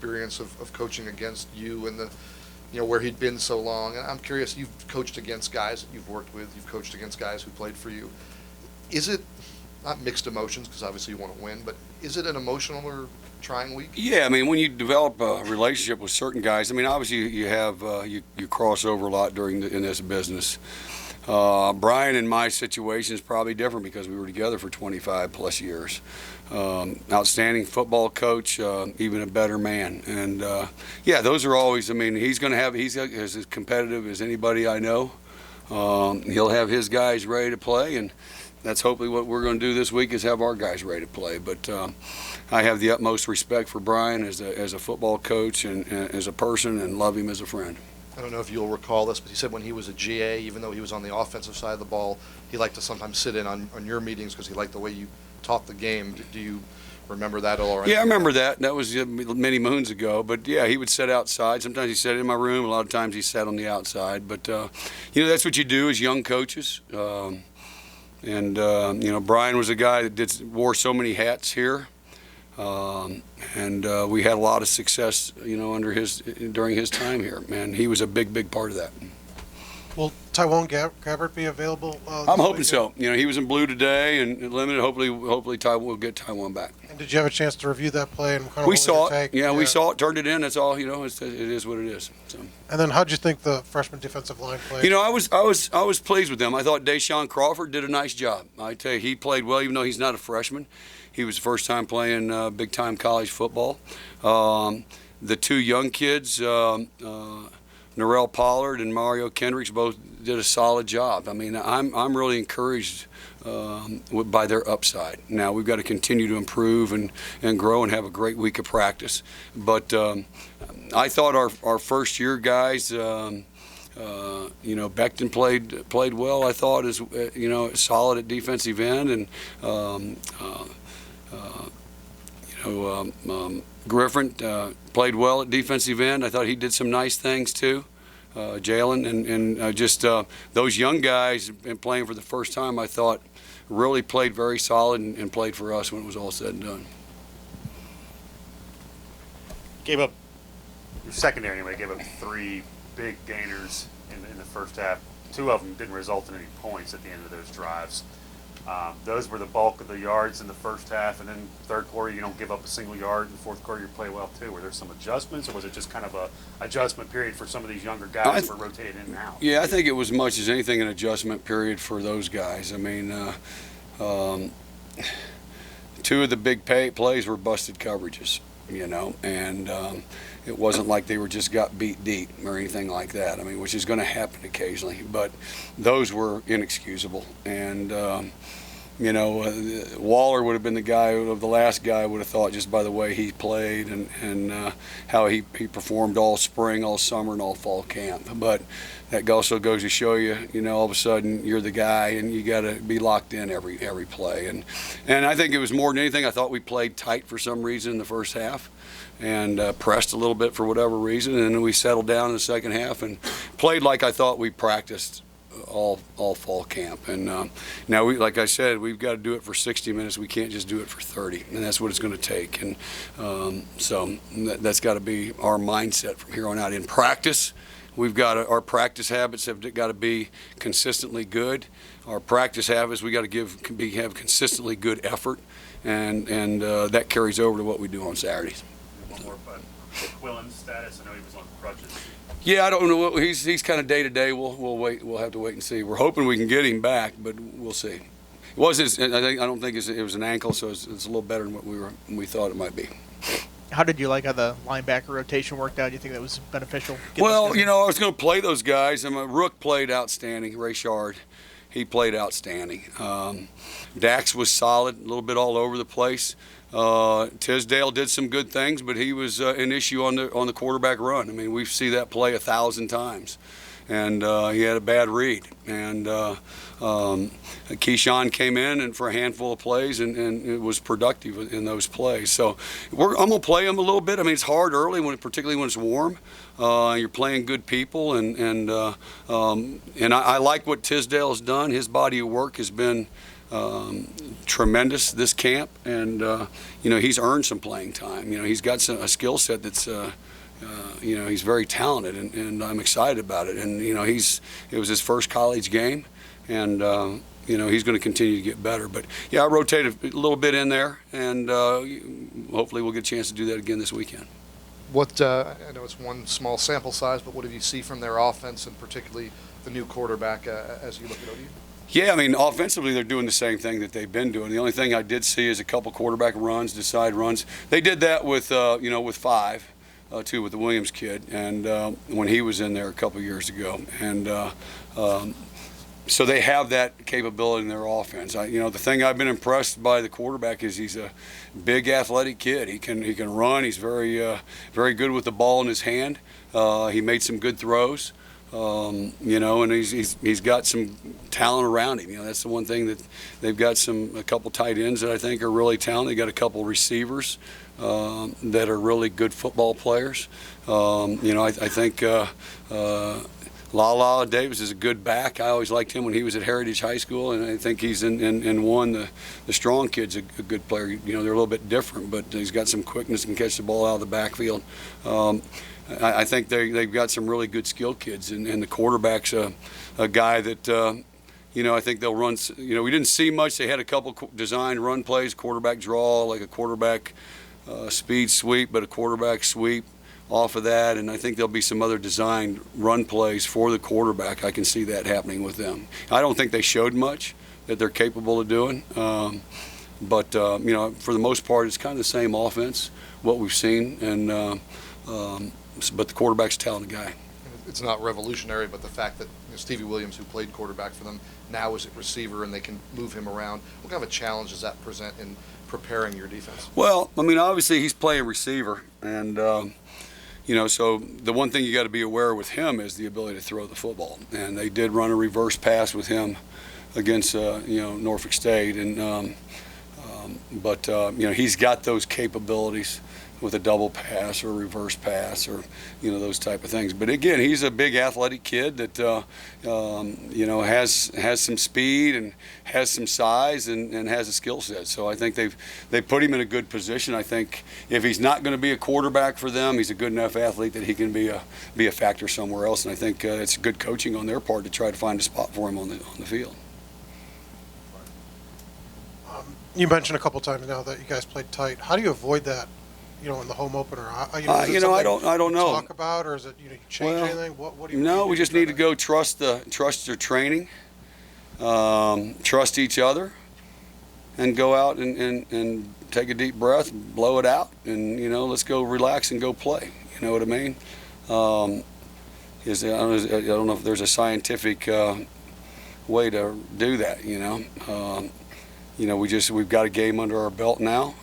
experience of coaching against you and where he'd been so long. And I'm curious, you've coached against guys that you've worked with, you've coached against guys who played for you. Is it, not mixed emotions, because obviously you want to win, but is it an emotional or trying week? Yeah, I mean, when you develop a relationship with certain guys, I mean, obviously you have you cross over a lot in this business. Brian and my situation is probably different because we were together for 25 plus years. Outstanding football coach, even a better man. And yeah, those are always, I mean, he's as competitive as anybody I know. He'll have his guys ready to play, and that's hopefully what we're going to do this week is have our guys ready to play. But I have the utmost respect for Brian as a football coach and as a person, and love him as a friend. I don't know if you'll recall this, but he said when he was a GA, even though he was on the offensive side of the ball, he liked to sometimes sit in on your meetings because he liked the way you taught the game. Do you remember that at all? Yeah, I remember that. That was many moons ago. But yeah, he would sit outside. Sometimes he sat in my room. A lot of times he sat on the outside. But that's what you do as young coaches. Brian was a guy that wore so many hats here. We had a lot of success, during his time here. Man, he was a big part of that. Will Taiwan Gabbert be available? I'm hoping so. He was in blue today and limited. Hopefully we'll get Taiwan back. And did you have a chance to review that play and kind of we saw it? Yeah, we saw it. Turned it in. That's all. It is what it is. So. And then, how'd you think the freshman defensive line played? I was pleased with them. I thought Deshaun Crawford did a nice job. I tell you, he played well, even though he's not a freshman. He was first time playing big-time college football. The two young kids, Narell Pollard and Mario Kendricks, both did a solid job. I mean, I'm really encouraged by their upside. Now we've got to continue to improve and grow and have a great week of practice. But I thought our first year guys. Becton played well. I thought as solid at defensive end, and Griffin played well at defensive end. I thought he did some nice things too. Jalen and just those young guys and playing for the first time, I thought really played very solid and played for us when it was all said and done. Gave up, your secondary anyway, gave up 3 big gainers in the first half. 2 of them didn't result in any points at the end of those drives. Those were the bulk of the yards in the first half, and then third quarter you don't give up a single yard. In the fourth quarter you play well too. Were there some adjustments, or was it just kind of a adjustment period for some of these younger guys who were rotated in and out? Yeah, I think it was much as anything an adjustment period for those guys. I mean, 2 of the big plays were busted coverages, and it wasn't like they just got beat deep or anything like that. I mean, which is going to happen occasionally, but those were inexcusable. And Waller would have been the last guy I would have thought, just by the way he played and how he performed all spring, all summer, and all fall camp. But that also goes to show you, all of a sudden you're the guy and you got to be locked in every play. And I think it was more than anything, I thought we played tight for some reason in the first half and pressed a little bit for whatever reason, and then we settled down in the second half and played like I thought we practiced all fall camp. And now like I said, we've got to do it for 60 minutes. We can't just do it for 30, and that's what it's going to take. And so that's got to be our mindset from here on out. In practice, our practice habits have got to be consistently good. Our practice habits, we got to have consistently good effort, and that carries over to what we do on Saturdays. One more, but Quillen's status, I know he was on crutches. Yeah, I don't know. He's kind of day to day. We'll wait. We'll have to wait and see. We're hoping we can get him back, but we'll see. I don't think it was an ankle, so it's a little better than what we thought it might be. How did you like how the linebacker rotation worked out? Do you think that was beneficial? Well, I was going to play those guys. Rook played outstanding. Rayshard, he played outstanding. Dax was solid, a little bit all over the place. Tisdale did some good things, but he was an issue on the quarterback run. I mean, we see that play 1,000 times, and he had a bad read. And Keyshawn came in and for a handful of plays, and it was productive in those plays. So I'm going to play him a little bit. I mean, it's hard early, particularly when it's warm. You're playing good people, and I like what Tisdale's done. His body of work has been tremendous this camp, and he's earned some playing time. He's got a skill set that's he's very talented, and I'm excited about it. And it was his first college game, and he's going to continue to get better. But yeah, I rotated a little bit in there, and hopefully we'll get a chance to do that again this weekend. What I know it's one small sample size, but what do you see from their offense, and particularly the new quarterback as you look at ODU? Yeah, I mean, offensively they're doing the same thing that they've been doing. The only thing I did see is a couple quarterback runs, decide runs. They did that with with 5, too, with the Williams kid, and when he was in there a couple years ago, and so they have that capability in their offense. The thing I've been impressed by the quarterback is he's a big athletic kid. He can run. He's very good with the ball in his hand. He made some good throws. And he's got some talent around him. That's the one thing that they've got a couple tight ends that I think are really talented. They got a couple receivers that are really good football players. I think Lala Davis is a good back. I always liked him when he was at Heritage High School, and I think he's in one. The strong kid's a good player. They're a little bit different, but he's got some quickness and catch the ball out of the backfield. I think they've got some really good skilled kids, and the quarterback's a guy that I think they'll run. We didn't see much. They had a couple designed run plays, quarterback draw, like a quarterback speed sweep, but a quarterback sweep off of that, and I think there'll be some other designed run plays for the quarterback. I can see that happening with them. I don't think they showed much that they're capable of doing, but for the most part, it's kind of the same offense, what we've seen, and but the quarterback's a talented guy. It's not revolutionary, but the fact that Stevie Williams, who played quarterback for them, now is at receiver, and they can move him around. What kind of a challenge does that present in preparing your defense? Well, I mean, obviously he's playing receiver, and so the one thing you got to be aware with him is the ability to throw the football. And they did run a reverse pass with him against Norfolk State, and but he's got those capabilities with a double pass or a reverse pass or those type of things. But again, he's a big athletic kid that has some speed and has some size and has a skill set. So I think they put him in a good position. I think if he's not going to be a quarterback for them, he's a good enough athlete that he can be a factor somewhere else. And I think it's good coaching on their part to try to find a spot for him on the field. You mentioned a couple times now that you guys played tight. How do you avoid that? In the home opener, I don't know. Talk about, or is it you change anything? What do you? No, we just need to go trust their training, trust each other, and go out and take a deep breath, blow it out, and let's go relax and go play. You know what I mean? I don't know if there's a scientific way to do that. We've got a game under our belt now.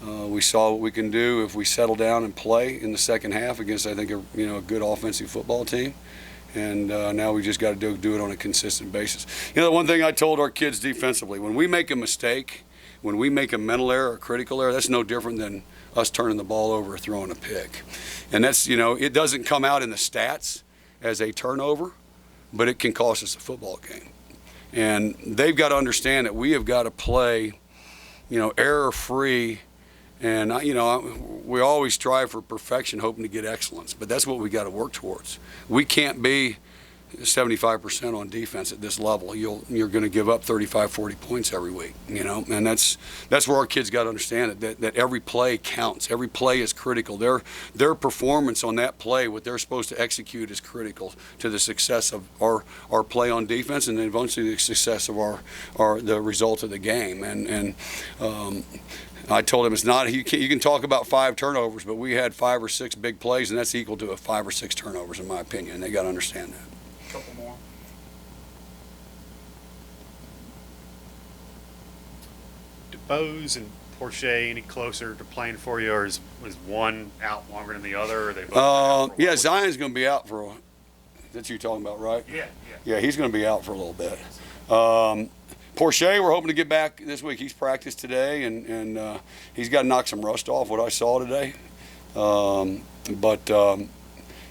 We saw what we can do if we settle down and play in the second half against, I think, a good offensive football team. And now we just got to do it on a consistent basis. The one thing I told our kids defensively, when we make a mistake, when we make a mental error or critical error, that's no different than us turning the ball over or throwing a pick. And that's, it doesn't come out in the stats as a turnover, but it can cost us a football game. And they've got to understand that we have got to play, error-free. And, we always strive for perfection, hoping to get excellence. But that's what we got to work towards. We can't be 75% on defense at this level. You're going to give up 35, 40 points every week, And that's where our kids got to understand it, that every play counts. Every play is critical. Their performance on that play, what they're supposed to execute, is critical to the success of our play on defense, and then eventually the success of the result of the game. And I told him it's not. You can talk about 5 turnovers, but we had 5 or 6 big plays, and that's equal to a 5 or 6 turnovers, in my opinion. And they got to understand that. Couple more. Do Bose and Porsche any closer to playing for you, or is one out longer than the other? Or are they both out for a while? Zion's going to be out for. That's you talking about, right? Yeah. Yeah, he's going to be out for a little bit. Porsche, we're hoping to get back this week. He's practiced today, and he's got to knock some rust off, what I saw today.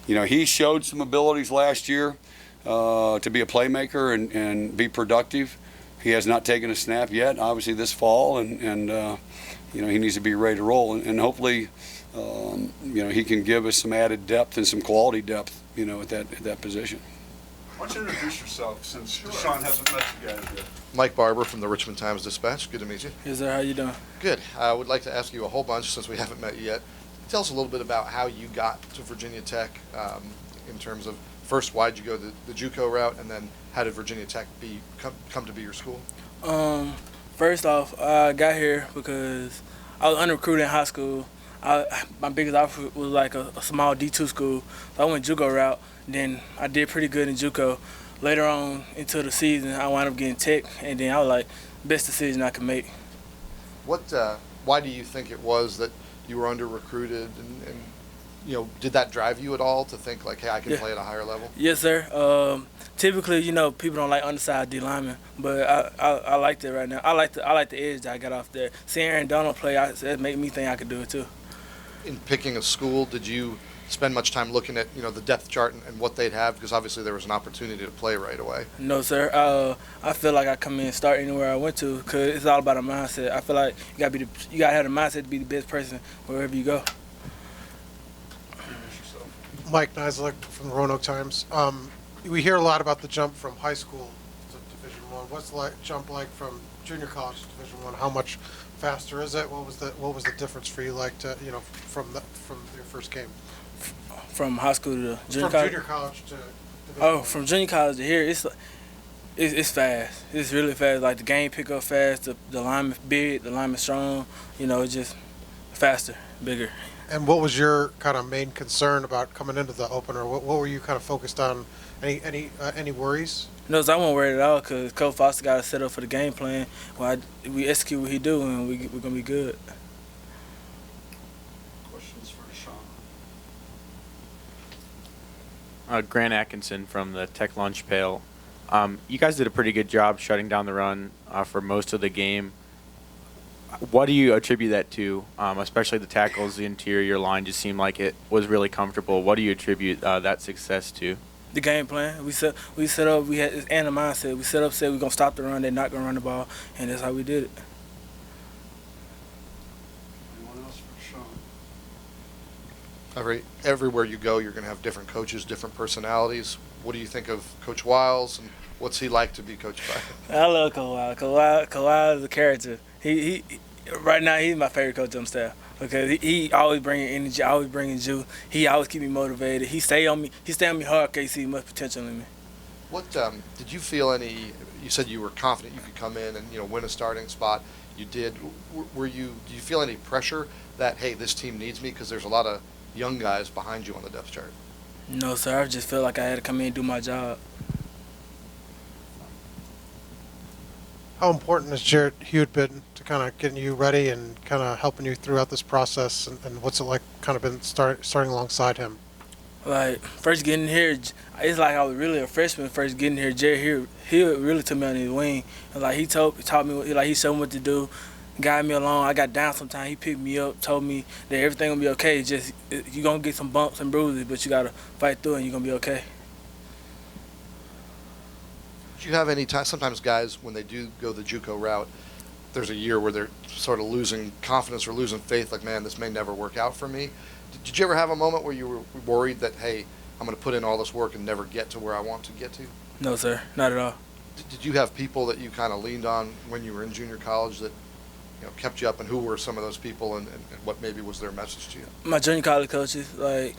He showed some abilities last year to be a playmaker and be productive. he has not taken a snap yet. Obviously this fall, and he needs to be ready to roll, and hopefully he can give us some added depth and some quality depth at that position. Why don't you introduce yourself, since Deshaun hasn't met you guys yet? Mike Barber from the Richmond Times-Dispatch. Good to meet you. Yes, sir. How you doing? Good. I would like to ask you a whole bunch since we haven't met you yet. Tell us a little bit about how you got to Virginia Tech in terms of, first, why did you go the JUCO route, and then how did Virginia Tech come to be your school? First off, I got here because I was under-recruited in high school. My biggest offer was like a small D2 school, so I went JUCO route. Then I did pretty good in JUCO. Later on into the season, I wound up getting Tech, and then I was like, best decision I could make. Why do you think it was that you were under-recruited, and did that drive you at all to think like, hey, I can play at a higher level? Yes, sir. Typically, people don't like undersized D linemen, but I like that right now. I like the edge that I got off there. Seeing Aaron Donald play, that made me think I could do it too. In picking a school, did you spend much time looking at the depth chart and what they'd have? Because obviously there was an opportunity to play right away. No, sir. I feel like I come in and start anywhere I went to, because it's all about a mindset. I feel like you gotta have the mindset to be the best person wherever you go. Mike Nislek from the Roanoke Times. We hear a lot about the jump from high school to Division I. What's the jump like from junior college to Division I? How much faster is it? What was the difference for you like to from your first game? From high school to junior from college? Junior college to Division Oh, I. from junior college to here, it's fast. It's really fast. Like the game pick up fast. The lineman big. The lineman strong. It's just faster, bigger. And what was your kind of main concern about coming into the opener? What were you kind of focused on? Any worries? No, I won't worry at all, because Coach Foster got us set up for the game plan. We execute what he do, and we're going to be good. Questions for Deshaun? Grant Atkinson from the Tech Lunch Pail. You guys did a pretty good job shutting down the run for most of the game. What do you attribute that to, especially the tackles, the interior line just seemed like it was really comfortable. What do you attribute that success to? The game plan. We set up, we had this mindset. We set up, said we're going to stop the run, they're not going to run the ball, and that's how we did it. Anyone else for Deshaun? Everywhere you go, you're going to have different coaches, different personalities. What do you think of Coach Wiles, and what's he like to be coached by? I love Coach Wiles. Coach Wiles is a character. He right now, he's my favorite coach on the staff, because he always bringing energy, always bringing juice. He always keep me motivated. He stay on me hard because he see much potential in me. What did you feel any? You said you were confident you could come in and win a starting spot. You did. Do you feel any pressure that, hey, this team needs me, because there's a lot of young guys behind you on the depth chart? No, sir. I just felt like I had to come in and do my job. How important has Jared Hewitt been to kind of getting you ready and kind of helping you throughout this process? And what's it like kind of been starting alongside him? Like, first getting here, it's like I was really a freshman first getting here. Jared Hewitt really took me on his wing. And like, he taught me, like, he showed me what to do, guided me along. I got down sometimes. He picked me up, told me that everything gonna be okay. Just, you're gonna get some bumps and bruises, but you gotta fight through it and you're gonna be okay. Do you have any time? Sometimes guys, when they do go the JUCO route, there's a year where they're sort of losing confidence or losing faith, like, man, this may never work out for me. Did you ever have a moment where you were worried that, hey, I'm going to put in all this work and never get to where I want to get to? No, sir, not at all. Did you have people that you kind of leaned on when you were in junior college that kept you up, and who were some of those people, and what maybe was their message to you? My junior college coaches, like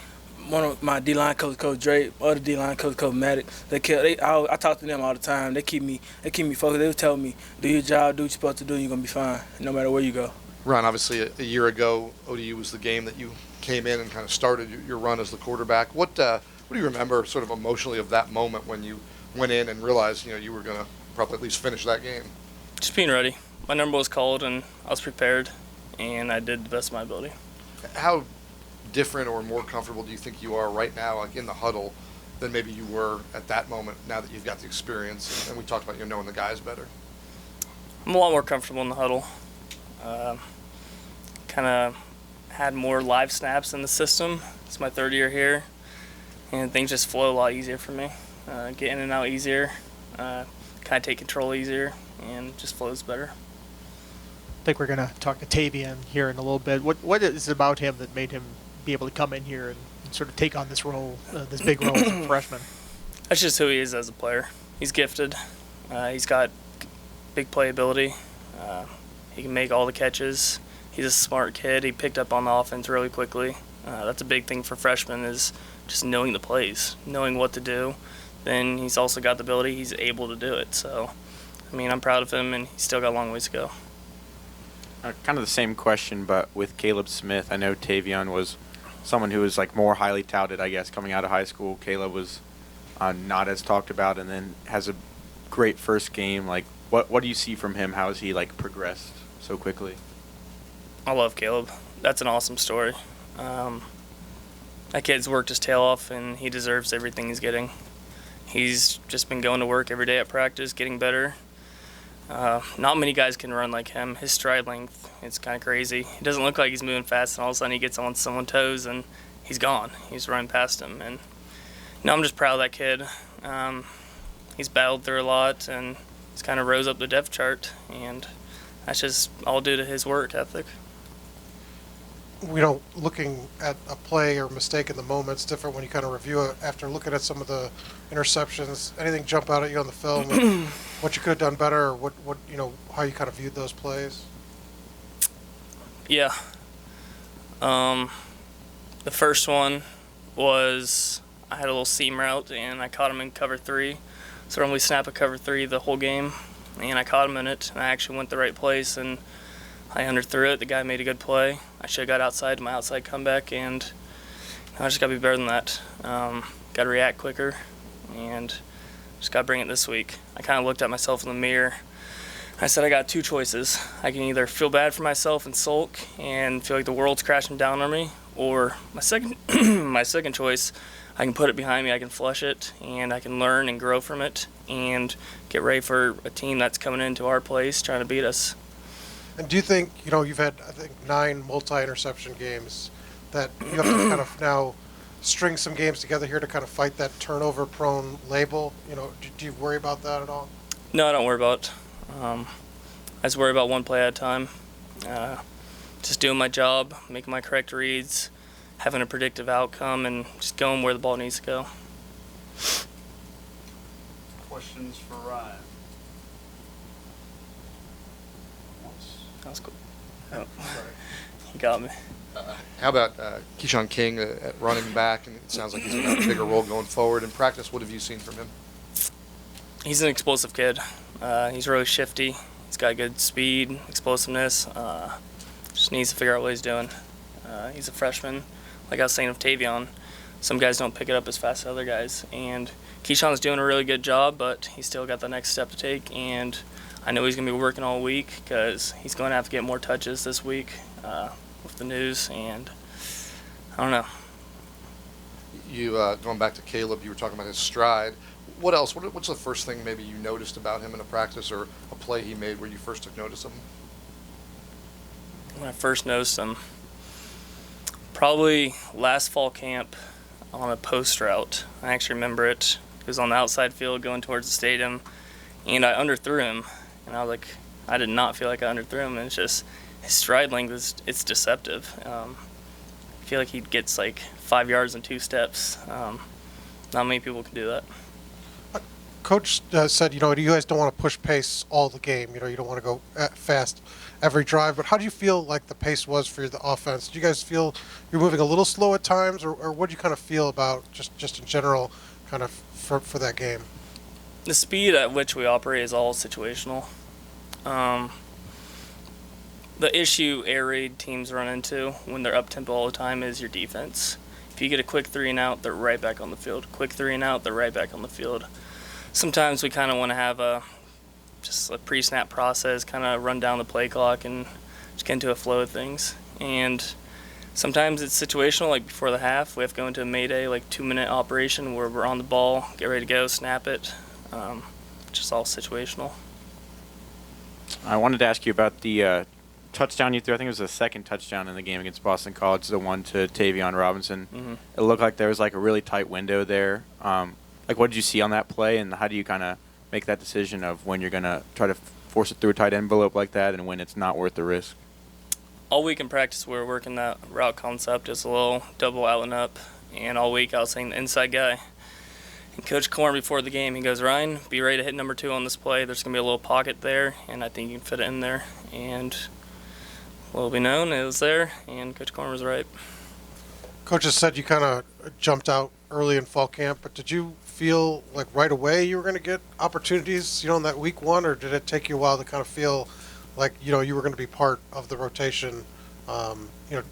one of my D-line coach, Coach Drake, other D-line coach, Coach Maddox, I talk to them all the time. They keep me focused. They would tell me, do your job, do what you're supposed to do, and you're going to be fine, no matter where you go. Ron, obviously a year ago, ODU was the game that you came in and kind of started your run as the quarterback. What do you remember sort of emotionally of that moment when you went in and realized you were going to probably at least finish that game? Just being ready. My number was called, and I was prepared, and I did the best of my ability. How different or more comfortable do you think you are right now, like in the huddle, than maybe you were at that moment, now that you've got the experience? And we talked about knowing the guys better. I'm a lot more comfortable in the huddle. Kind of had more live snaps in the system. It's my third year here, and things just flow a lot easier for me. Get in and out easier, kind of take control easier, and just flows better. I think we're going to talk to Tavion here in a little bit. What is it about him that made him be able to come in here and sort of take on this role, this big role as a freshman? That's just who he is as a player. He's gifted. He's got big playability. He can make all the catches. He's a smart kid. He picked up on the offense really quickly. That's a big thing for freshmen, is just knowing the plays, knowing what to do. Then he's also got the ability. He's able to do it. So, I mean, I'm proud of him, and he's still got a long ways to go. Kind of the same question, but with Caleb Smith, I know Tavion was someone who was like more highly touted, I guess, coming out of high school. Caleb was not as talked about, and then has a great first game. Like, what do you see from him? How has he like progressed so quickly? I love Caleb. That's an awesome story. That kid's worked his tail off, and he deserves everything he's getting. He's just been going to work every day at practice, getting better. Not many guys can run like him. His stride length, it's kind of crazy. He doesn't look like he's moving fast, and all of a sudden he gets on someone's toes, and he's gone. He's running past him. And I'm just proud of that kid. He's battled through a lot, and he's kind of rose up the depth chart, and that's just all due to his work ethic. Looking at a play or mistake in the moment, it's different when you kind of review it after looking at some of the interceptions. Anything jump out at you on the film? What you could have done better, or what how you kind of viewed those plays? Yeah. The first one was I had a little seam route, and I caught him in cover 3. So normally snap a cover 3 the whole game, and I caught him in it, and I actually went the right place, and I underthrew it. The guy made a good play. I should have got outside my outside comeback, and I just got to be better than that. Got to react quicker, and just got to bring it this week. I kind of looked at myself in the mirror. I said I got 2 choices. I can either feel bad for myself and sulk and feel like the world's crashing down on me, or my second my second choice, I can put it behind me, I can flush it, and I can learn and grow from it and get ready for a team that's coming into our place trying to beat us. And do you think, you've had, I think, 9 multi-interception games, that you have to kind of now string some games together here to kind of fight that turnover-prone label? Do you worry about that at all? No, I don't worry about it. I just worry about one play at a time. Just doing my job, making my correct reads, having a predictive outcome, and just going where the ball needs to go. Questions for Ryan? That was cool. Oh, you got me. How about Keyshawn King at running back? And it sounds like he's going to have a bigger role going forward in practice. What have you seen from him? He's an explosive kid. He's really shifty. He's got good speed, explosiveness. Just needs to figure out what he's doing. He's a freshman. Like I was saying with Tavion, some guys don't pick it up as fast as other guys. And Keyshawn's doing a really good job, but he's still got the next step to take. And I know he's going to be working all week because he's going to have to get more touches this week with the news. And I don't know. You going back to Caleb, you were talking about his stride. What else? What's the first thing maybe you noticed about him in a practice or a play he made where you first took notice of him? When I first noticed him, probably last fall camp on a post route. I actually remember it. It was on the outside field going towards the stadium, and I underthrew him. And I was like, I did not feel like I underthrew him. And it's just his stride length it's deceptive. I feel like he gets like 5 yards in 2 steps. Not many people can do that. Coach said, you guys don't want to push pace all the game. You don't want to go fast every drive. But how do you feel like the pace was for the offense? Do you guys feel you're moving a little slow at times, or what do you kind of feel about just in general, kind of for that game? The speed at which we operate is all situational. The issue air raid teams run into when they're up tempo all the time is your defense. If you get a quick 3 and out, they're right back on the field. Quick 3 and out, they're right back on the field. Sometimes we kind of want to have just a pre-snap process, kind of run down the play clock and just get into a flow of things. And sometimes it's situational, like before the half, we have to go into a Mayday, like 2-minute operation where we're on the ball, get ready to go, snap it. Just all situational. I wanted to ask you about the touchdown you threw. I think it was the second touchdown in the game against Boston College, the one to Tavion Robinson. Mm-hmm. It looked like there was like a really tight window there. Like, what did you see on that play, and how do you kind of make that decision of when you're going to try to force it through a tight envelope like that and when it's not worth the risk? All week in practice, we were working that route concept, just a little double out and up. And all week, I was saying the inside guy. And Coach Korn, before the game, he goes, Ryan, be ready to hit number 2 on this play. There's going to be a little pocket there, and I think you can fit it in there. And will be known, it was there, and Coach Korn was right. Coach has said you kind of jumped out early in fall camp, but did you feel like right away you were going to get opportunities, in that week 1, or did it take you a while to kind of feel like, you were going to be part of the rotation,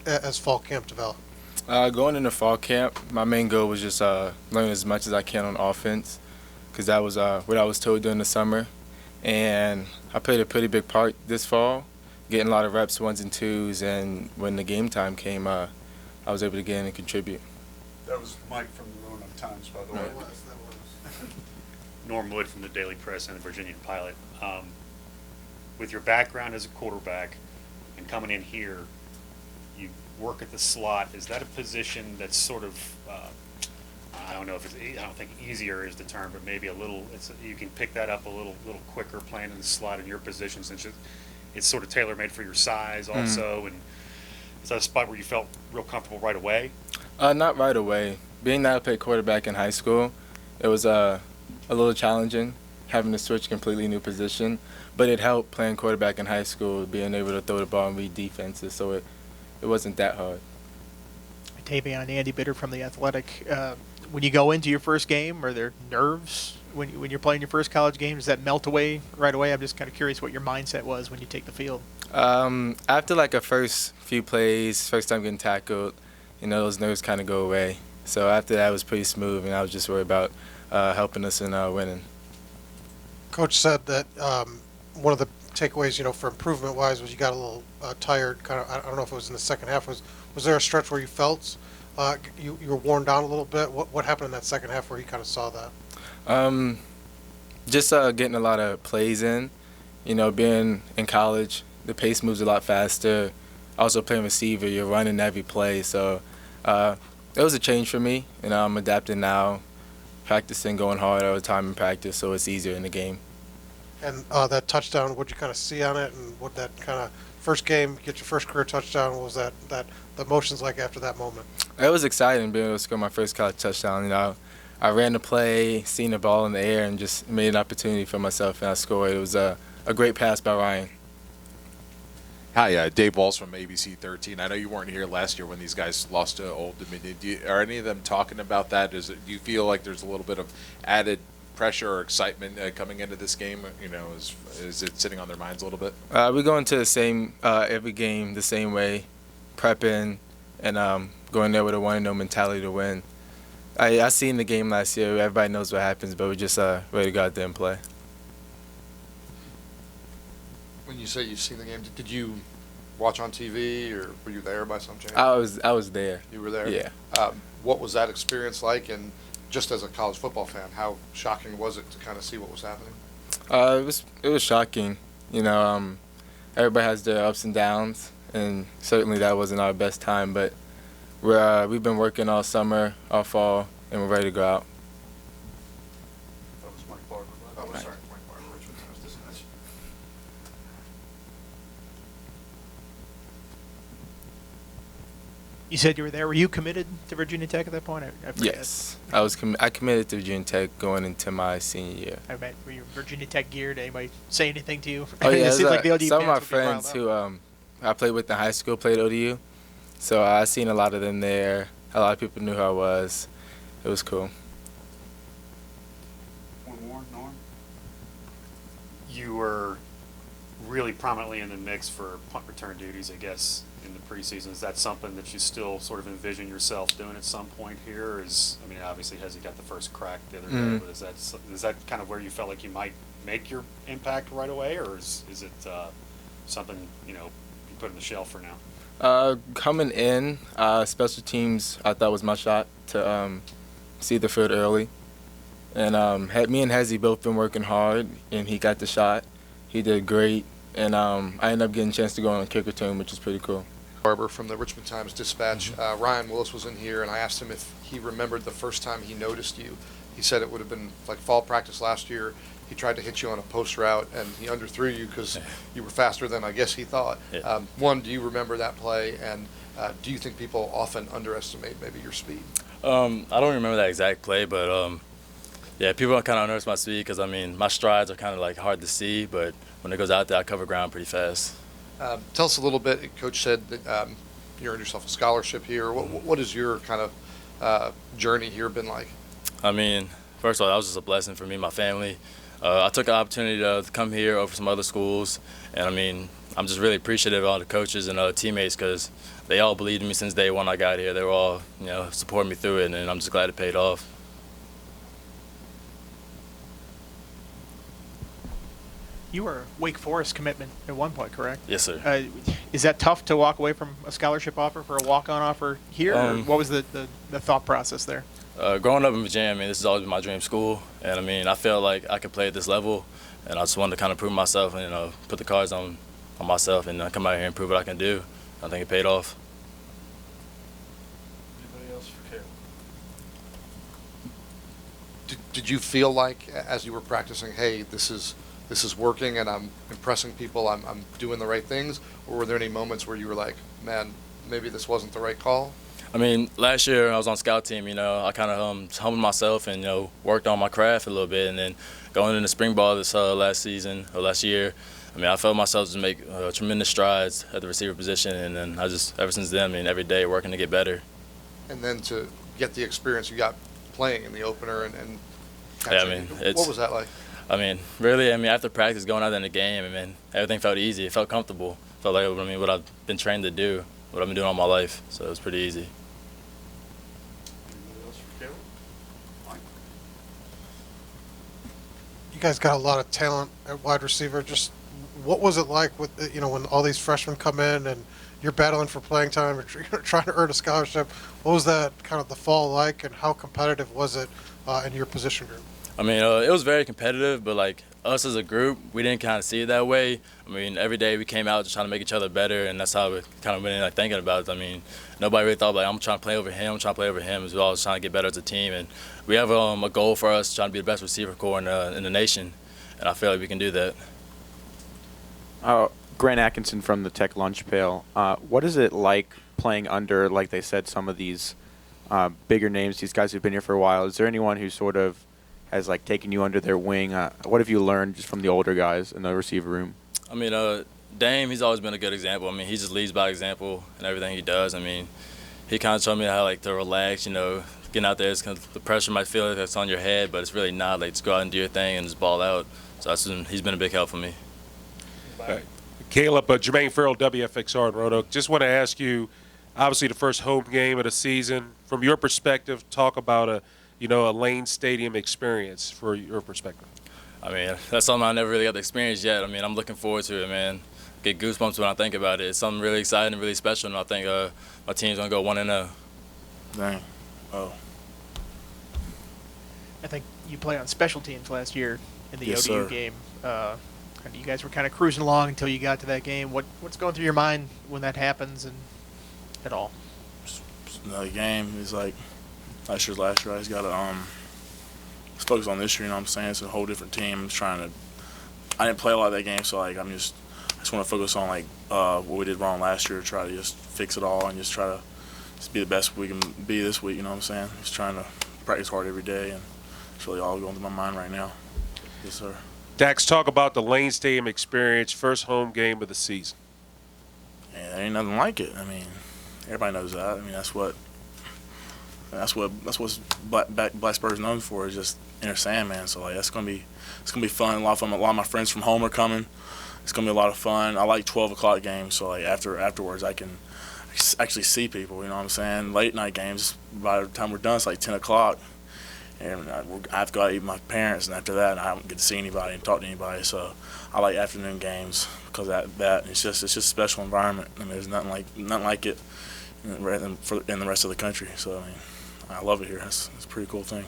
as fall camp developed? Going into fall camp, my main goal was just learn as much as I can on offense, because that was what I was told during the summer. And I played a pretty big part this fall, getting a lot of reps, 1s and 2s, and when the game time came, I was able to get in and contribute. That was Mike from the Roanoke Times, by the way. Norm Wood from the Daily Press and the Virginian Pilot. With your background as a quarterback and coming in here, you work at the slot. Is that a position that's sort of, I don't know if it's, I don't think easier is the term, but maybe a little, you can pick that up a little quicker playing in the slot in your position, since it's sort of tailor-made for your size also. And is that a spot where you felt real comfortable right away? Not right away. Being that I played quarterback in high school, it was a little challenging having to switch completely new position, but it helped playing quarterback in high school, being able to throw the ball and read defenses, so it wasn't that hard. Tavion, Andy Bitter from The Athletic. When you go into your first game, are there nerves when you're playing your first college game? Does that melt away right away? I'm just kind of curious what your mindset was when you take the field. After like a first few plays, first time getting tackled, those nerves kind of go away. So after that, it was pretty smooth, and I was just worried about helping us in winning. Coach said that one of the takeaways, for improvement-wise, was you got a little tired. Kind of, I don't know if it was in the second half. Was there a stretch where you felt you were worn down a little bit? What happened in that second half where you kind of saw that? Just getting a lot of plays in. Being in college, the pace moves a lot faster. Also playing receiver, you're running every play. So it was a change for me, and I'm adapting now, practicing, going hard all the time in practice, so it's easier in the game. And that touchdown, what'd you kind of see on it, and what that kind of first game, get your first career touchdown, what was that the emotions like after that moment? It was exciting being able to score my first college touchdown. I ran the play, seen the ball in the air, and just made an opportunity for myself, and I scored. It was a great pass by Ryan. Hi, Dave Walsh from ABC 13. I know you weren't here last year when these guys lost to Old Dominion. Are any of them talking about that? Do you feel like there's a little bit of added pressure or excitement coming into this game? Is it sitting on their minds a little bit? We go into the same every game the same way, prepping and going there with a 1-0 mentality to win. I seen the game last year. Everybody knows what happens, but we just ready to go out there and play. When you say you've seen the game, did you watch on TV, or were you there by some chance? I was there. You were there? Yeah. What was that experience like? And just as a college football fan, how shocking was it to kind of see what was happening? It was shocking. Everybody has their ups and downs, and certainly that wasn't our best time. But we've been working all summer, all fall, and we're ready to go out. That was Mike Barber. Oh, sorry, Mike Barber, Richmond Times-Dispatch. You said you were there. Were you committed to Virginia Tech at that point? I forget. Yes, I committed to Virginia Tech going into my senior year. I meant, were you Virginia Tech geared? Anybody say anything to you? Oh yeah, It seems like the ODU some of my fans would be riled friends up. who I played with in high school played ODU, so I seen a lot of them there. A lot of people knew who I was. It was cool. One more, Norm? You were really prominently in the mix for punt return duties, I guess, in the preseason. Is that something that you still sort of envision yourself doing at some point here? Obviously, has he got the first crack the other day, but is that kind of where you felt like you might make your impact right away, or is it something you put on the shelf for now? Coming in, special teams, I thought was my shot to see the field early. And me and Hezzy both been working hard, and he got the shot. He did great, and I ended up getting a chance to go on a kick return, which is pretty cool. Barber from the Richmond Times-Dispatch. Ryan Willis was in here, and I asked him if he remembered the first time he noticed you. he said it would have been like fall practice last year. He tried to hit you on a post route, and he underthrew you because you were faster than I guess he thought. Yeah. One, do you remember that play, and do you think people often underestimate maybe your speed? I don't remember that exact play, but yeah, people kind of underestimate my speed because I mean my strides are kind of like hard to see, but when it goes out there, I cover ground pretty fast. Tell us a little bit. Coach said that you earned yourself a scholarship here. What has your kind of journey here been like? I mean, first of all, that was just a blessing for me and my family. I took the opportunity to come here over some other schools, and I mean, I'm just really appreciative of all the coaches and teammates because they all believed in me since day one I got here. They were all, supporting me through it, and I'm just glad it paid off. You were a Wake Forest commitment at one point, correct? Yes, sir. Is that tough to walk away from a scholarship offer for a walk-on offer here? Or what was the thought process there? Growing up in Virginia, I mean, this has always been my dream school, and I mean, I felt like I could play at this level, and I just wanted to kind of prove myself and put the cards on myself and come out here and prove what I can do. I think it paid off. Anybody else for Caleb? Did you feel like as you were practicing, hey, this is working and I'm impressing people, I'm doing the right things, or were there any moments where you were like, man, maybe this wasn't the right call? I mean, last year I was on scout team, I kind of humbled myself and, worked on my craft a little bit. And then going into spring ball this last year, I mean, I felt myself to make tremendous strides at the receiver position. And then ever since then, I mean, every day working to get better. And then to get the experience you got playing in the opener and yeah, I catching. mean, What was that like? I mean, really, after practice, going out there in the game, everything felt easy. It felt comfortable. It felt like, what I've been trained to do, what I've been doing all my life. So it was pretty easy. Anybody else for Caleb? Mike? You guys got a lot of talent at wide receiver. Just what was it like with when all these freshmen come in and you're battling for playing time, or you're trying to earn a scholarship? What was that kind of the fall like, and how competitive was it in your position group? I mean, it was very competitive, but like us as a group, we didn't kind of see it that way. I mean, every day we came out just trying to make each other better, and that's how we kind of went in like thinking about it. I mean, nobody really thought like I'm trying to play over him, I'm trying to play over him. We were always trying to get better as a team, and we have a goal for us trying to be the best receiver corps in the nation, and I feel like we can do that. Grant Atkinson from the Tech Lunch Pail. What is it like playing under, like they said, some of these bigger names, these guys who've been here for a while? Is there anyone who sort of has like taken you under their wing? What have you learned just from the older guys in the receiver room? I mean, Dame, he's always been a good example. I mean, he just leads by example in everything he does. I mean, he kind of showed me how like to relax, getting out there. It's kind of, the pressure might feel like it's on your head, but it's really not. Like, just go out and do your thing and just ball out. So he's been a big help for me. Caleb, Jermaine Farrell, WFXR in Roanoke. Just want to ask you, obviously the first home game of the season, from your perspective, talk about a Lane Stadium experience for your perspective. I mean, that's something I never really got to experience yet. I mean, I'm looking forward to it, man. Get goosebumps when I think about it. It's something really exciting and really special, and I think my team's going to go 1-0. Dang. Oh. I think you played on special teams last year in the Yes, ODU sir. game. And you guys were kind of cruising along until you got to that game. What's going through your mind when that happens and at all? Just another game. It's like last year. I just got to just focus on this year. You know what I'm saying? It's a whole different team. I didn't play a lot of that game, so like I just want to focus on like what we did wrong last year. Try to just fix it all and just try to be the best we can be this week. You know what I'm saying? Just trying to practice hard every day, and it's really all going through my mind right now. Yes, sir. Dax, talk about the Lane Stadium experience, first home game of the season. Yeah, there ain't nothing like it. I mean, everybody knows that. I mean, that's what Blacksburg's known for, is just inner Sandman. So like, it's gonna be fun. A lot of fun. A lot of my friends from home are coming. It's gonna be a lot of fun. I like 12 o'clock games, so like afterwards I can actually see people. You know what I'm saying? Late night games, by the time we're done, it's like 10 o'clock. And I have to go out and eat with my parents, and after that, I don't get to see anybody and talk to anybody. So I like afternoon games because that it's just a special environment. I mean, there's nothing like it in the rest of the country. So I mean, I love it here. It's a pretty cool thing.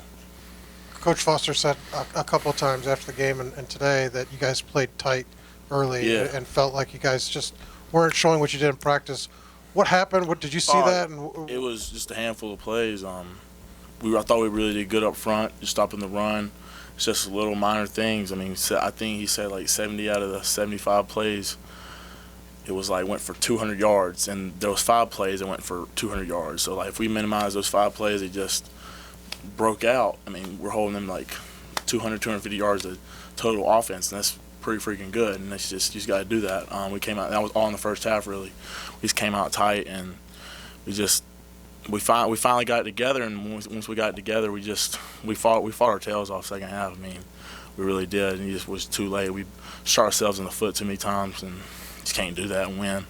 Coach Foster said a couple of times after the game and today that you guys played tight early Yeah. and felt like you guys just weren't showing what you did in practice. What happened? What did you see that? And It was just a handful of plays. I thought we really did good up front, just stopping the run. It's just little minor things. I mean, I think he said like 70 out of the 75 plays, it was like went for 200 yards, and there was 5 plays that went for 200 yards. So like if we minimize those 5 plays, it just broke out. I mean, we're holding them like 200, 250 yards of total offense, and that's pretty freaking good. And that's just you just got to do that. We came out. That was all in the first half, really. We just came out tight, and we finally got it together. And once we got it together, we fought our tails off second half. I mean, we really did. And it just was too late. We shot ourselves in the foot too many times, and just can't do that and win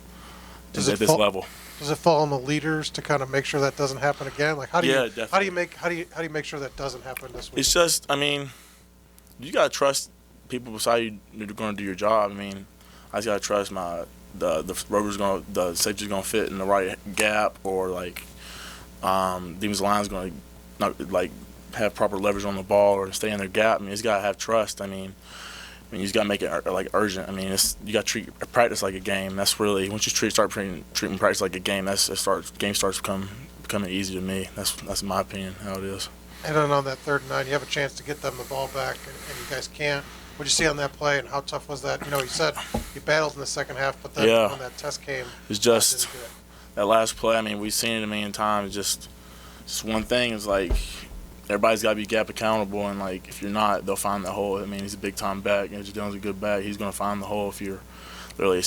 at this level. Does it fall on the leaders to kind of make sure that doesn't happen again? Like how do you make sure that doesn't happen this week? It's just, I mean, you gotta trust people beside you. You're going to do your job. I mean, I just gotta trust the safety's gonna fit in the right gap, or like defensive line's gonna not like have proper leverage on the ball or stay in their gap. I mean, you just gotta have trust. I mean, you just gotta make it like urgent. I mean, you gotta treat practice like a game. That's really once you start treating practice like a game, game starts becoming easy to me. That's my opinion how it is. And then on that 3rd and 9, you have a chance to get them the ball back, and you guys can't. What'd you see on that play, and how tough was that? You know, you said you battled in the second half, but then when that test came, it's just that last play. I mean, we've seen it a million times. Just one thing is like everybody's got to be gap accountable, and like if you're not, they'll find the hole. I mean, he's a big time back, and Dylan's a good back. He's gonna find the hole if you're really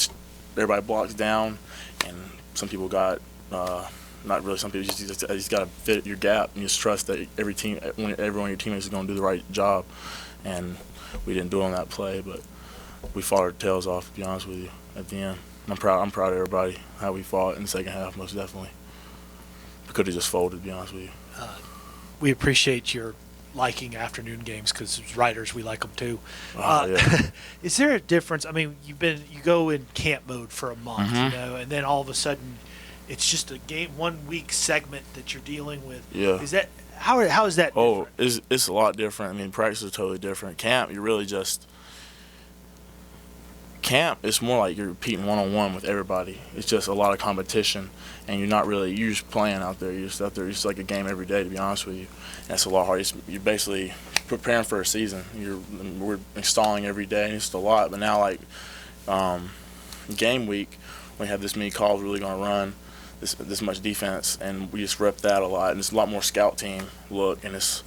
everybody blocks down, and some people got. Not really. Some people just got to fit your gap and just trust that everyone of your teammates is going to do the right job. And we didn't do it on that play, but we fought our tails off. To be honest with you, at the end, I'm proud of everybody how we fought in the second half. Most definitely, we could have just folded. To be honest with you, we appreciate your liking afternoon games because as writers we like them too. Yeah. Is there a difference? I mean, you go in camp mode for a month, you know, and then all of a sudden. It's just a game, 1 week segment that you're dealing with. Yeah. Is that how is that? Oh, it's a lot different. I mean, practice is totally different. Camp, you're really just it's more like you're competing one-on-one with everybody. It's just a lot of competition, and you're just playing out there. You're just out there. It's like a game every day, to be honest with you. And that's a lot harder. You're basically preparing for a season. We're installing every day, and it's a lot. But now, like game week, we have this many calls we're really going to run. This much defense, and we just rep that a lot, and it's a lot more scout team look, and it's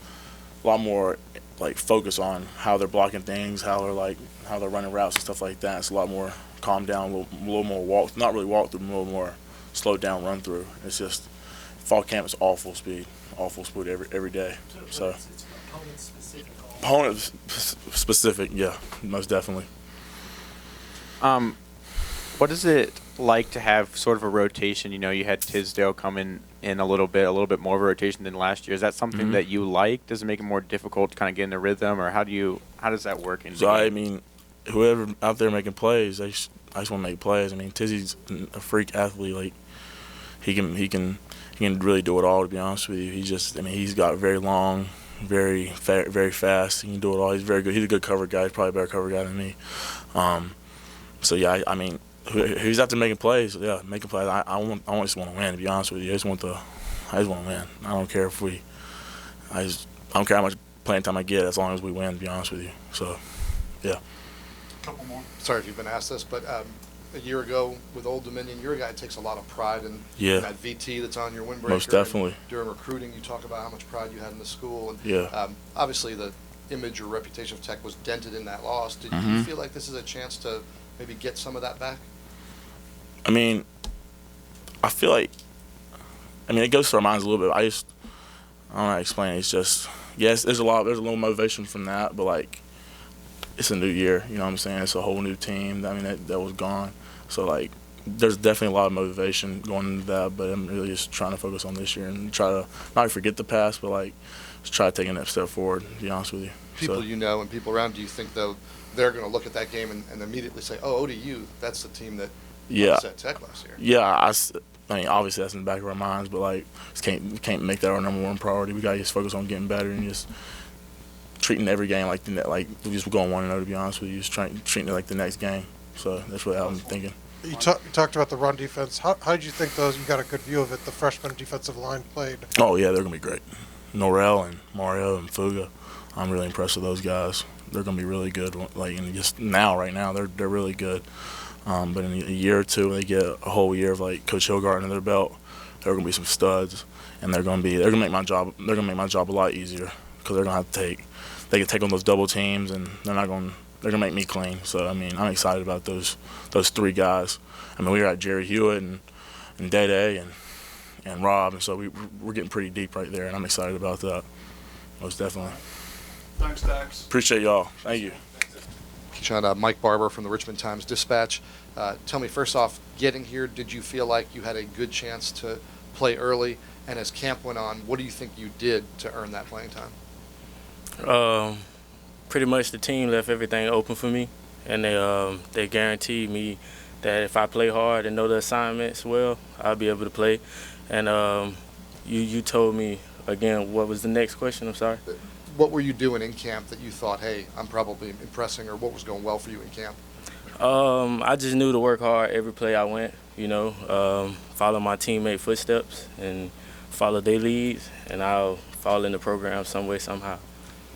a lot more like focus on how they're blocking things, how they're running routes and stuff like that. It's a lot more calm down, a little more not really walk through, a little more slowed down run through. It's just fall camp is awful speed every day. So it's opponent specific. Opponent specific, yeah, most definitely. What is it like to have sort of a rotation? You know, you had Tisdale coming in a little bit more of a rotation than last year. Is that something that you like? Does it make it more difficult to kind of get in the rhythm, or how does that work? I mean, whoever out there making plays, I just want to make plays. I mean, Tizzy's a freak athlete. Like he can really do it all. To be honest with you, he's got very long, very fast. He can do it all. He's very good. He's a good cover guy. He's probably a better cover guy than me. So yeah, I mean. Who's out there making plays? Yeah, making plays. I just want to win. To be honest with you, I just want to win. I don't care I don't care how much playing time I get as long as we win. To be honest with you, so yeah. Couple more. Sorry if you've been asked this, but a year ago with Old Dominion, you're a guy that takes a lot of pride in that VT that's on your windbreaker. Most definitely. And during recruiting, you talk about how much pride you had in the school, and obviously the image or reputation of Tech was dented in that loss. Did you feel like this is a chance to maybe get some of that back? I mean, I feel like, it goes through our minds a little bit. I don't know how to explain it. It's just, yes, there's a little motivation from that, but like, it's a new year, you know what I'm saying? It's a whole new team. I mean, that was gone. So like, there's definitely a lot of motivation going into that, but I'm really just trying to focus on this year and try to not forget the past, but like, just try to take a next step forward, to be honest with you. People you know and people around, do you think though they're going to look at that game and immediately say, oh, ODU, that's the team that upset Tech last year? Yeah, I mean, obviously that's in the back of our minds, but like, we can't make that our number one priority. We got to just focus on getting better and just treating every game like we just going 1-0. To be honest with you, just treating it like the next game. So that's what I'm thinking. You talked about the run defense. How did you think those? You got a good view of it. The freshman defensive line played. Oh yeah, they're gonna be great. Norrell and Mario and Fuga. I'm really impressed with those guys. They're going to be really good. Like in just now, right now, they're really good. But in a year or two, when they get a whole year of like Coach Hilgart under their belt, they're going to be some studs, and they're going to make my job a lot easier because they're going to they can take on those double teams, and they're going to make me clean. So I mean, I'm excited about those three guys. I mean, we got Jerry Hewitt and Day and Rob, and so we're getting pretty deep right there, and I'm excited about that. Most definitely. Thanks, Dax. Appreciate y'all. Thank you. Keyshawn, Mike Barber from the Richmond Times-Dispatch. Tell me, first off, getting here, did you feel like you had a good chance to play early? And as camp went on, what do you think you did to earn that playing time? Pretty much the team left everything open for me, and they guaranteed me that if I play hard and know the assignments well, I'll be able to play. And you told me, again, what was the next question? I'm sorry. What were you doing in camp that you thought, hey, I'm probably impressing, or what was going well for you in camp? I just knew to work hard every play I went, follow my teammate footsteps and follow their leads, and I'll fall in the program some way, somehow.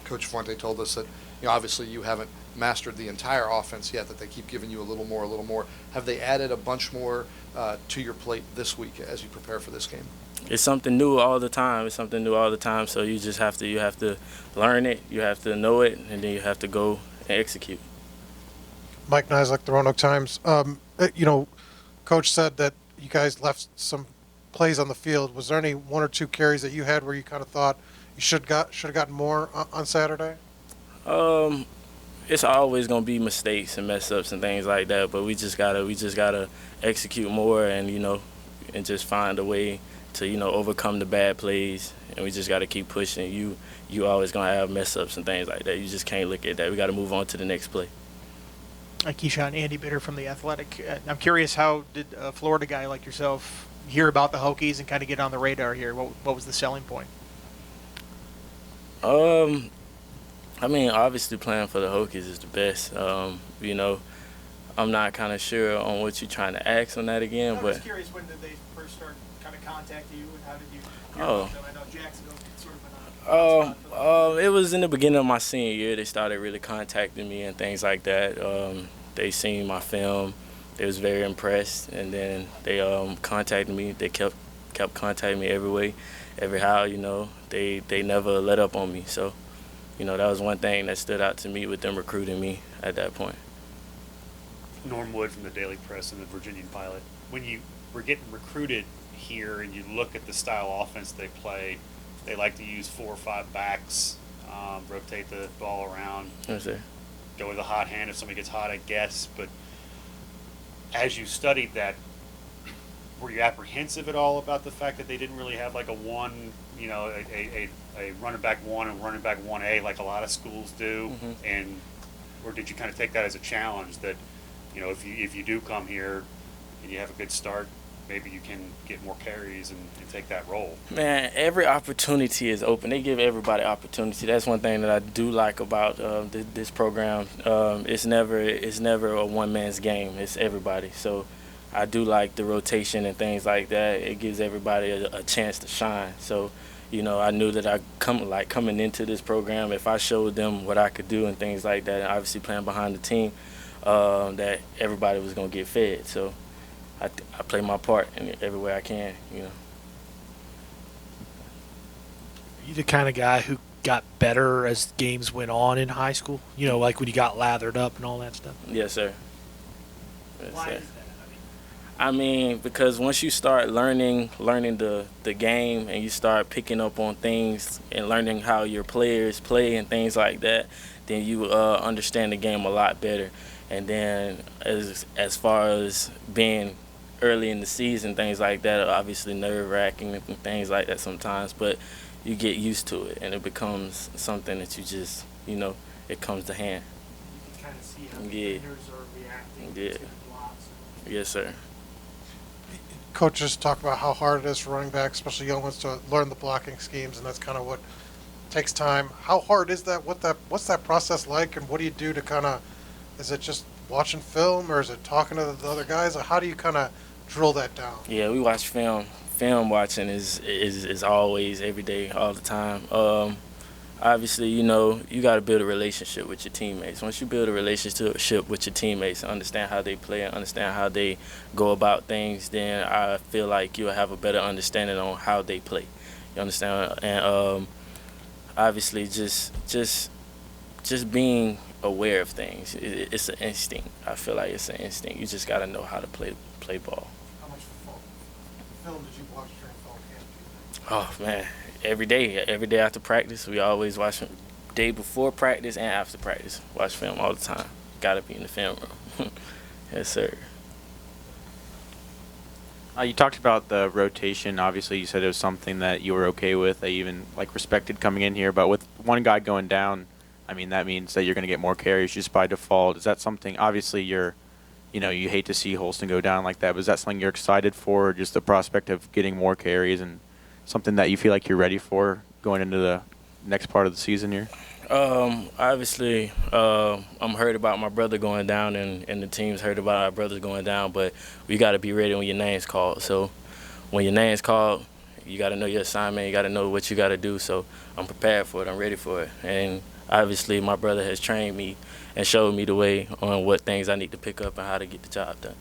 Coach Fuente told us that, obviously you haven't mastered the entire offense yet, that they keep giving you a little more. Have they added a bunch more to your plate this week as you prepare for this game? It's something new all the time. So you just have to learn it, you have to know it, and then you have to go and execute. Mike Nislak, the Roanoke Times. Coach said that you guys left some plays on the field. Was there any one or two carries that you had where you kind of thought you should have gotten more on Saturday? It's always gonna be mistakes and mess ups and things like that, but we just gotta execute more and and just find a way to overcome the bad plays, and we just gotta keep pushing. You always gonna have mess ups and things like that. You just can't look at that. We gotta move on to the next play. Keyshawn, Andy Bitter from The Athletic. I'm curious, how did a Florida guy like yourself hear about the Hokies and kind of get on the radar here? What was the selling point? I mean, obviously playing for the Hokies is the best. I'm not kind of sure on what you're trying to ask on that again, I'm but. just curious, when did they first start kind of contacting you, and how did you hear Oh. about them? I know Jacksonville sort of been on. It was in the beginning of my senior year. They started really contacting me and things like that. They seen my film. They was very impressed, and then they contacted me. They kept contacting me every way, every how. They never let up on me. So, that was one thing that stood out to me with them recruiting me at that point. Norm Wood from the Daily Press and the Virginian Pilot. When you were getting recruited here and you look at the style offense they play, they like to use 4 or 5 backs, rotate the ball around, Yes, sir. go with a hot hand if somebody gets hot, I guess. But as you studied that, were you apprehensive at all about the fact that they didn't really have like a running back 1 and running back 1A like a lot of schools do? Mm-hmm. Or did you kind of take that as a challenge that, if you do come here and you have a good start, maybe you can get more carries and take that role? Man, every opportunity is open. They give everybody opportunity. That's one thing that I do like about this program. It's never a one man's game. It's everybody. So I do like the rotation and things like that. It gives everybody a chance to shine. So, I knew that coming into this program, if I showed them what I could do and things like that, and obviously playing behind the team, that everybody was gonna get fed. So I play my part in every way I can. Are you the kind of guy who got better as games went on in high school? Like when you got lathered up and all that stuff? Yes, sir. Yes, Why sir. is that? I mean, because once you start learning the game, and you start picking up on things and learning how your players play and things like that, then you understand the game a lot better. And then as far as being early in the season, things like that are obviously nerve-wracking and things like that sometimes, but you get used to it, and it becomes something that you just, it comes to hand. You can kind of see how Yeah. defenders are reacting Yeah. to the blocks. Yes, sir. Coaches talk about how hard it is for running backs, especially young ones, to learn the blocking schemes, and that's kind of what takes time. How hard is that? What's that process like, and what do you do to kind of? Is it just watching film, or is it talking to the other guys? How do you kind of drill that down? Yeah, we watch film film watching is always every day, all the time. Obviously, you got to build a relationship with your teammates. Once you build a relationship with your teammates, understand how they play and understand how they go about things, then I feel like you'll have a better understanding on how they play. You understand? And obviously, just being aware of things. It's an instinct. I feel like it's an instinct. You just got to know how to play ball. How much film did you watch during fall camp, do you think? Oh man, every day after practice, we always watch it. Day before practice and after practice, watch film all the time. Gotta be in the film room. Yes, sir. You talked about the rotation. Obviously, you said it was something that you were okay with, that you even respected coming in here. But with one guy going down, I mean, that means that you're going to get more carries just by default. Is that something? Obviously, you hate to see Holston go down like that. But is that something you're excited for, or just the prospect of getting more carries and something that you feel like you're ready for going into the next part of the season here? Obviously, I'm heard about my brother going down, and the team's heard about our brothers going down, but we got to be ready when your name's called. So when your name's called, you got to know your assignment. You got to know what you got to do. So I'm prepared for it. I'm ready for it. And obviously, my brother has trained me and showed me the way on what things I need to pick up and how to get the job done.